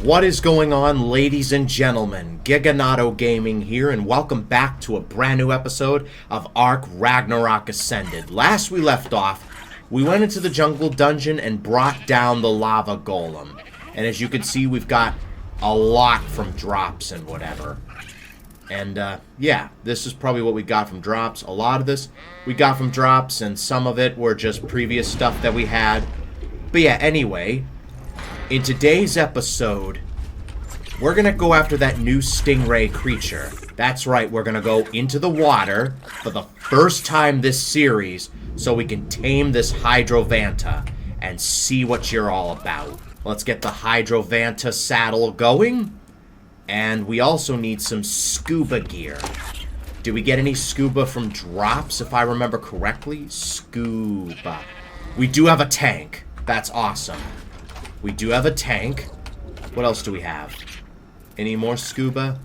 What is going on, ladies and gentlemen? Giganato Gaming here, and welcome back to a brand new episode of Ark Ragnarok Ascended. Last we left off, we went into the jungle dungeon and brought down the lava golem. And as you can see, we've got a lot from drops and whatever. And, yeah, this is probably what we got from drops. A lot of this we got from drops, and some of it were just previous stuff that we had. But yeah, anyway, in today's episode, we're going to go after that new stingray creature. That's right, we're going to go into the water for the first time this series so we can tame this Hydrovanta and see what you're all about. Let's get the Hydrovanta saddle going. And we also need some scuba gear. Did we get any scuba from drops, if I remember correctly? Scuba. We do have a tank. That's awesome. We do have a tank. What else do we have? Any more scuba?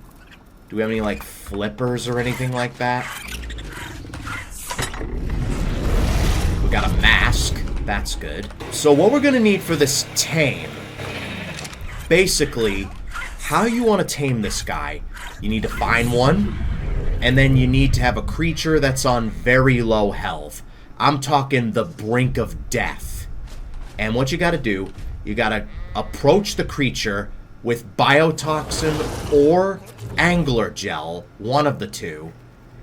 Do we have any, like, flippers or anything like that? We got a mask. That's good. So what we're going to need for this tame, basically, how you want to tame this guy, you need to find one, and then you need to have a creature that's on very low health. I'm talking the brink of death. And what you got to do, you got to approach the creature with biotoxin or angler gel, one of the two.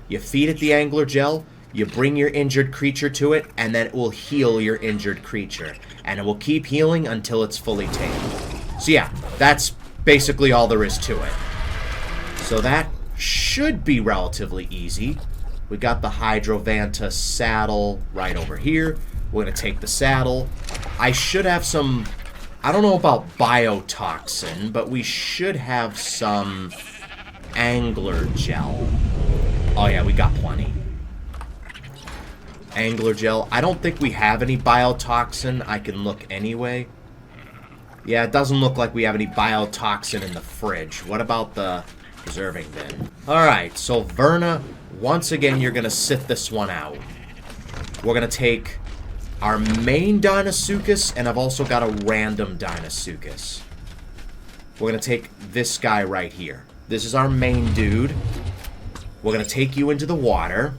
You feed it the angler gel, you bring your injured creature to it, and then it will heal your injured creature. And it will keep healing until it's fully tamed. So yeah, that's basically all there is to it. So that should be relatively easy. We got the Hydrovanta saddle right over here. We're going to take the saddle. I should have some, I don't know about biotoxin, but we should have some angler gel. Oh yeah, we got plenty. Angler gel. I don't think we have any biotoxin. I can look anyway. Yeah, it doesn't look like we have any biotoxin in the fridge. What about the preserving bin? Alright, so Verna, once again, you're going to sit this one out. We're going to take our main Dinosuchus, and I've also got a random Dinosuchus. We're going to take this guy right here. This is our main dude. We're going to take you into the water.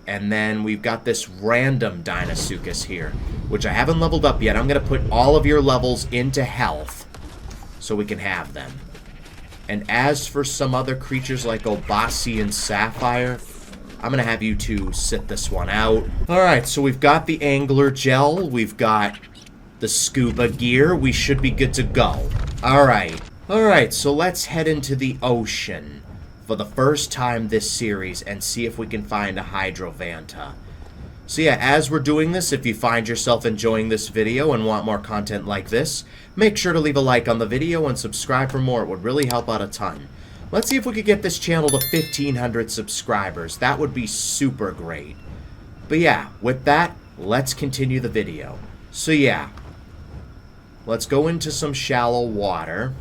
And then we've got this random Dinosuchus here, which I haven't leveled up yet. I'm going to put all of your levels into health so we can have them. And as for some other creatures like Obasi and Sapphire, I'm going to have you two sit this one out. Alright, so we've got the angler gel. We've got the scuba gear. We should be good to go. Alright, so let's head into the ocean for the first time this series and see if we can find a Hydrovanta. So yeah, as we're doing this, if you find yourself enjoying this video and want more content like this, make sure to leave a like on the video and subscribe for more. It would really help out a ton. Let's see if we could get this channel to 1,500 subscribers. That would be super great. But yeah, with that, let's continue the video. So yeah, let's go into some shallow water,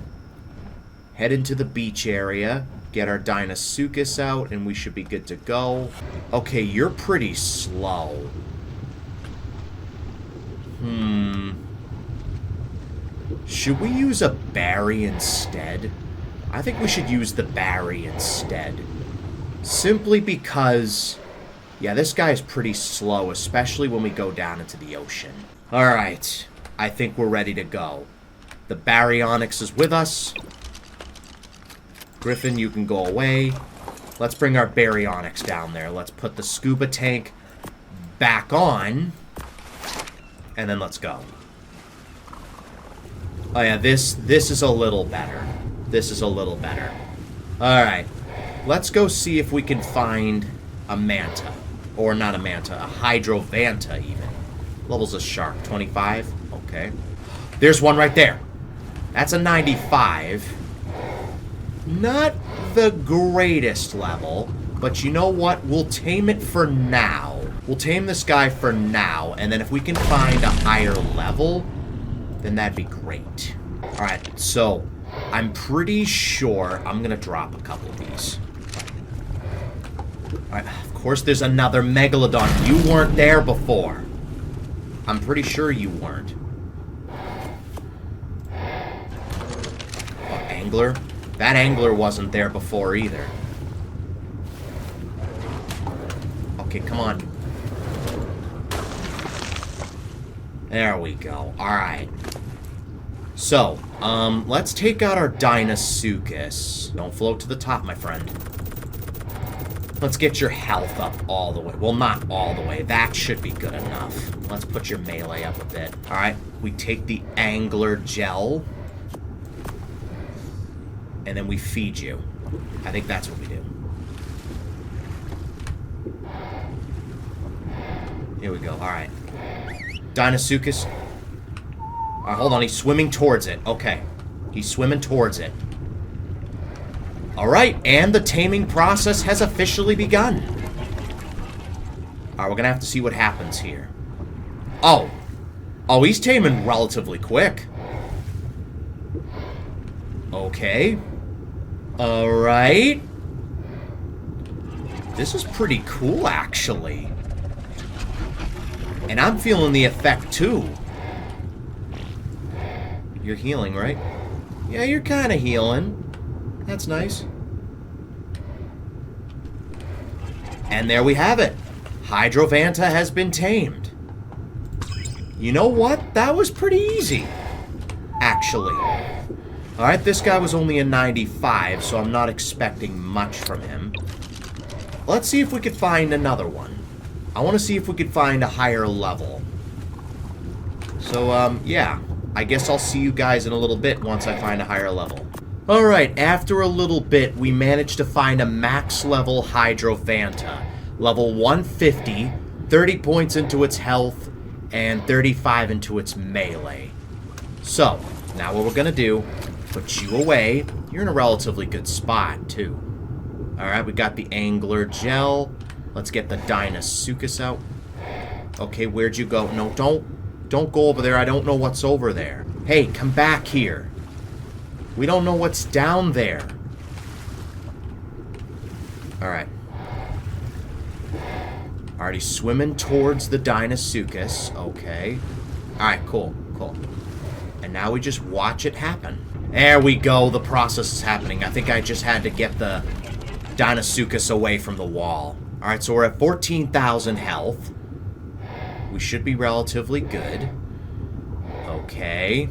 head into the beach area, get our Dinosuchus out, and we should be good to go. Okay, you're pretty slow. Should we use a berry instead? I think we should use the berry instead. Simply because, yeah, this guy's pretty slow, especially when we go down into the ocean. Alright, I think we're ready to go. The baryonyx is with us. Griffin, you can go away. Let's bring our baryonyx down there. Let's put the scuba tank back on. And then let's go. Oh yeah, this is a little better. This is a little better. Alright. Let's go see if we can find a manta. Or not a manta, a Hydrovanta even. Levels of shark, 25. Okay. There's one right there. That's a 95. Not the greatest level, but you know what? We'll tame it for now. We'll tame this guy for now, and then if we can find a higher level, then that'd be great. Alright, so I'm pretty sure I'm going to drop a couple of these. Alright, of course there's another Megalodon. You weren't there before. I'm pretty sure you weren't. angler. That angler wasn't there before either. Okay, come on. There we go. Alright. So, let's take out our Deinosuchus. Don't float to the top, my friend. Let's get your health up all the way. Well, not all the way. That should be good enough. Let's put your melee up a bit. Alright, we take the angler gel. And then we feed you. I think that's what we do. Here we go. Alright. Deinosuchus. Alright, hold on. He's swimming towards it. Okay. He's swimming towards it. Alright, and the taming process has officially begun. Alright, we're gonna have to see what happens here. Oh. Oh, he's taming relatively quick. Okay. Alright. This is pretty cool, actually. And I'm feeling the effect, too. You're healing, right? Yeah, you're kind of healing. That's nice. And there we have it. Hydrovanta has been tamed. You know what? That was pretty easy. Actually. Alright, this guy was only a 95, so I'm not expecting much from him. Let's see if we could find another one. I want to see if we could find a higher level. So, yeah. I guess I'll see you guys in a little bit once I find a higher level. Alright, after a little bit, we managed to find a max level Hydrovanta. Level 150, 30 points into its health, and 35 into its melee. So, now what we're gonna do, put you away. You're in a relatively good spot, too. Alright, we got the angler gel. Let's get the Deinosuchus out. Okay, where'd you go? No, don't go over there. I don't know what's over there. Hey, come back here. We don't know what's down there. Alright. Already swimming towards the Deinosuchus. Okay. Alright, cool. Cool. And now we just watch it happen. There we go. The process is happening. I think I just had to get the Deinosuchus away from the wall. Alright, so we're at 14,000 health. We should be relatively good. Okay.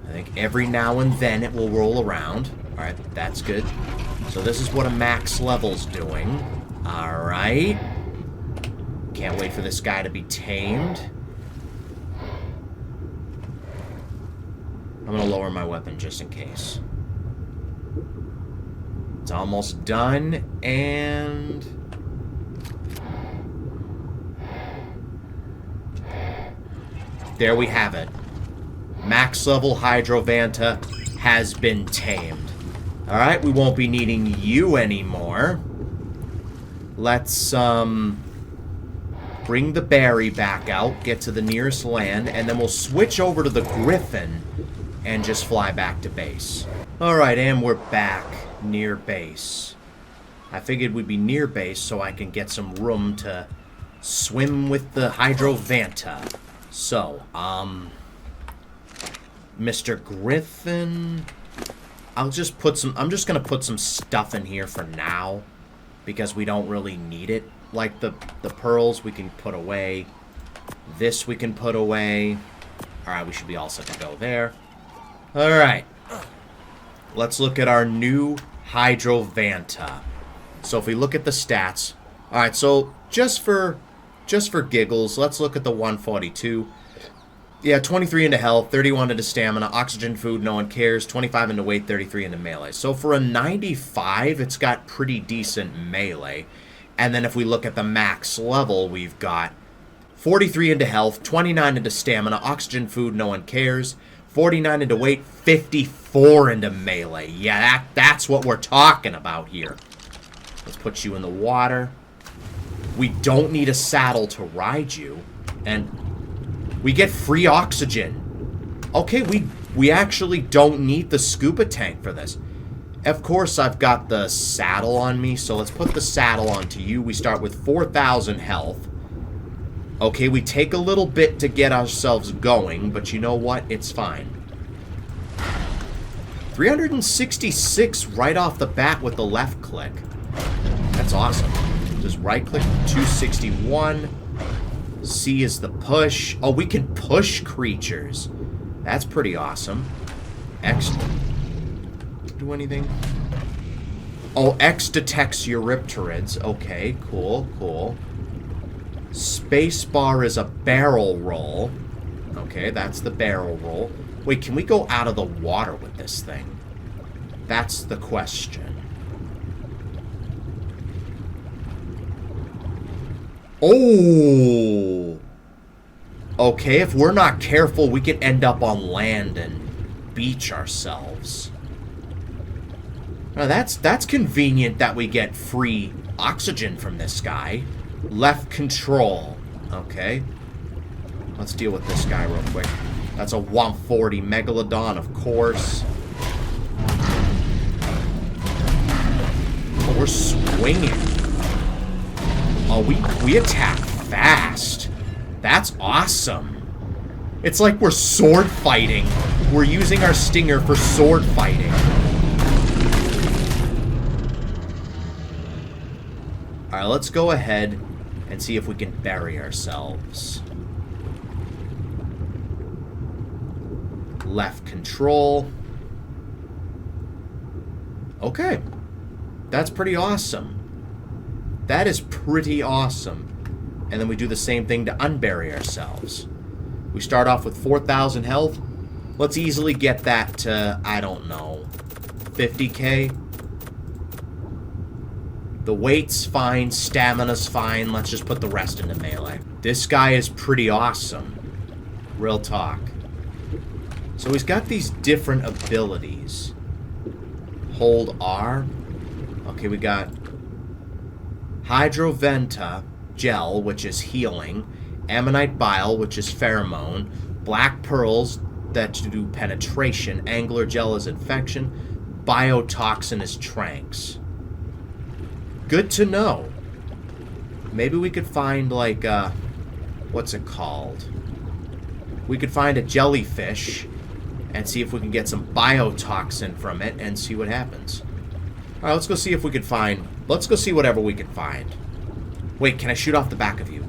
I think every now and then it will roll around. Alright, that's good. So this is what a max level's doing. Alright. Can't wait for this guy to be tamed. I'm gonna lower my weapon just in case. It's almost done, and... there we have it. Max level Hydrovanta has been tamed. Alright, we won't be needing you anymore. Let's, bring the berry back out, get to the nearest land, and then we'll switch over to the Griffin and just fly back to base. Alright, and we're back near base. I figured we'd be near base so I can get some room to swim with the Hydrovanta. So, Mr. Griffin, I'm just gonna put some stuff in here for now because we don't really need it. Like the pearls we can put away. This we can put away. Alright, we should be all set to go there. Alright. Let's look at our new Hydrovanta. So if we look at the stats. Alright, so just for giggles, let's look at the 142. Yeah, 23 into health, 31 into stamina, oxygen, food, no one cares, 25 into weight, 33 into melee. So for a 95, it's got pretty decent melee. And then if we look at the max level, we've got 43 into health, 29 into stamina, oxygen, food, no one cares, 49 into weight, 54 into melee. Yeah, that's what we're talking about here. Let's put you in the water. We don't need a saddle to ride you. And we get free oxygen. Okay, we actually don't need the scuba tank for this. Of course, I've got the saddle on me, so let's put the saddle onto you. We start with 4,000 health. Okay, we take a little bit to get ourselves going, but you know what? It's fine. 366 right off the bat with the left click. That's awesome. Just right click, 261. C is the push. Oh, we can push creatures. That's pretty awesome. X do anything? Oh, X detects Eurypterids. Okay, cool, cool. Spacebar is a barrel roll. Okay, that's the barrel roll. Wait, can we go out of the water with this thing? That's the question. Oh! Okay, if we're not careful, we could end up on land and beach ourselves. Now that's convenient that we get free oxygen from this guy. Left control. Okay. Let's deal with this guy real quick. That's a 140 Megalodon, of course. Oh, we're swinging. Oh, we attack fast. That's awesome. It's like we're sword fighting. We're using our stinger for sword fighting. Alright, let's go ahead and see if we can bury ourselves. Left control. Okay. That's pretty awesome. That is pretty awesome. And then we do the same thing to unbury ourselves. We start off with 4,000 health. Let's easily get that to, I don't know, 50k. The weight's fine, stamina's fine. Let's just put the rest into melee. This guy is pretty awesome. Real talk. So he's got these different abilities. Hold R. Okay, we got Hydrovanta Gel, which is healing. Ammonite Bile, which is pheromone. Black Pearls, that do penetration. Angler Gel is infection. Biotoxin is tranks. Good to know. Maybe we could find, like, what's it called? We could find a jellyfish and see if we can get some biotoxin from it and see what happens. Alright, let's go see if we can find... Let's go see whatever we can find. Wait, can I shoot off the back of you?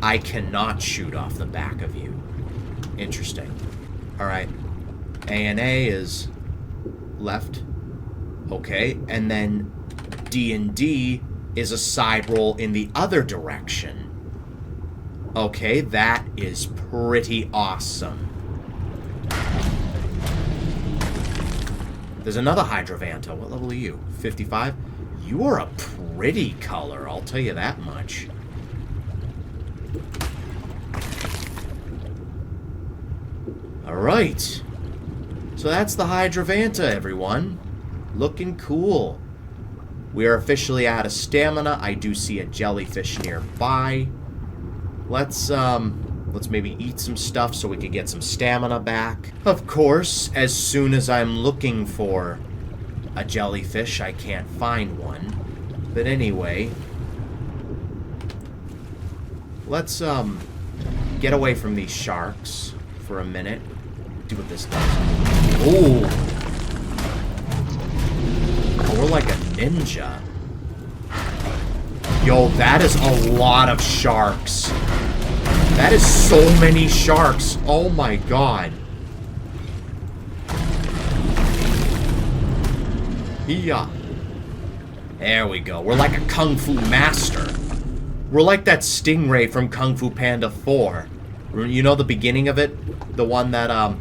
I cannot shoot off the back of you. Interesting. Alright. A and A is left. Okay, and then D and D is a side roll in the other direction. Okay, that is pretty awesome. There's another Hydrovanta. What level are you? 55? You are a pretty color, I'll tell you that much. Alright. So that's the Hydrovanta, everyone. Looking cool. We are officially out of stamina. I do see a jellyfish nearby. Let's maybe eat some stuff so we can get some stamina back. Of course, as soon as I'm looking for a jellyfish, I can't find one. But anyway, let's get away from these sharks for a minute. Do what this does. Oh! Oh, we're like a ninja. Yo, that is a lot of sharks. That is so many sharks. Oh my god. Yeah. There we go. We're like a Kung Fu master. We're like that stingray from Kung Fu Panda 4. You know the beginning of it? The one that,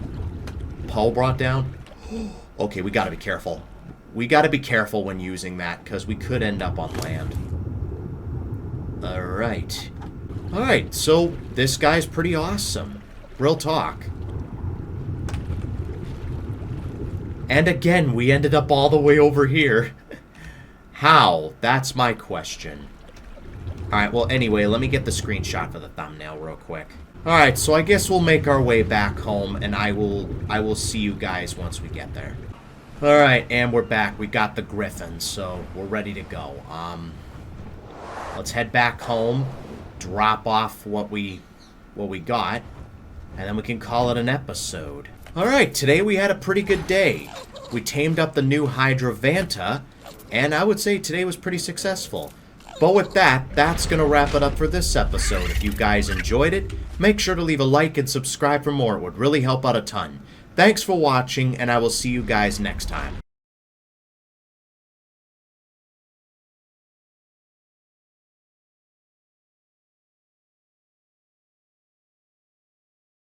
Poe brought down? Okay, we gotta be careful. We gotta be careful when using that, because we could end up on land. Alright. Alright, so this guy's pretty awesome. Real talk. And again, we ended up all the way over here. How? That's my question. Alright, well, anyway, let me get the screenshot for the thumbnail real quick. Alright, so I guess we'll make our way back home, and I will see you guys once we get there. Alright, and we're back. We got the Griffin, so we're ready to go. Let's head back home. drop off what we got, and then we can call it an episode. Alright, today we had a pretty good day. We tamed up the new Hydrovanta, and I would say today was pretty successful. But with that, that's going to wrap it up for this episode. If you guys enjoyed it, make sure to leave a like and subscribe for more. It would really help out a ton. Thanks for watching, and I will see you guys next time.